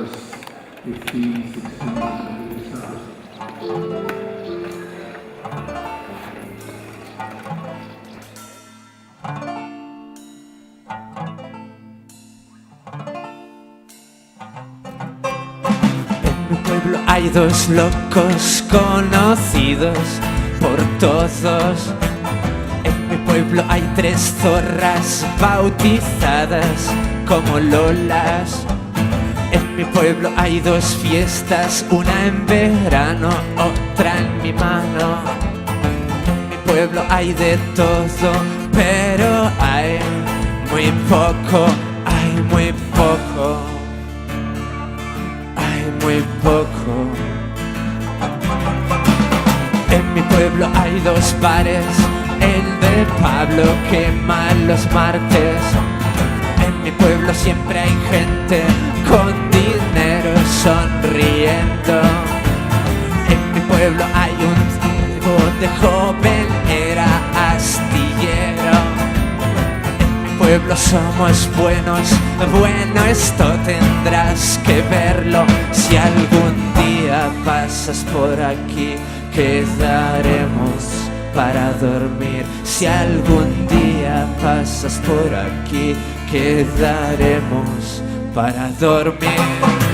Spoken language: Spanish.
verse 15, 16, 17. En mi pueblo hay dos locos conocidos por todos. En mi pueblo hay tres zorras bautizadas como Lolas. En mi pueblo hay dos fiestas, una en verano, otra en mi mano. En mi pueblo hay de todo, pero hay muy poco, hay muy poco, hay muy poco. En mi pueblo hay dos bares, el de Pablo quema los martes. En mi pueblo siempre hay gente con dinero sonriendo. En mi pueblo hay un tipo de joven, era astillero. En mi pueblo somos buenos, bueno, esto tendrás que verlo. Si algún día pasas por aquí, quedaremos para dormir. Si algún día pasas por aquí, quedaremos para dormir.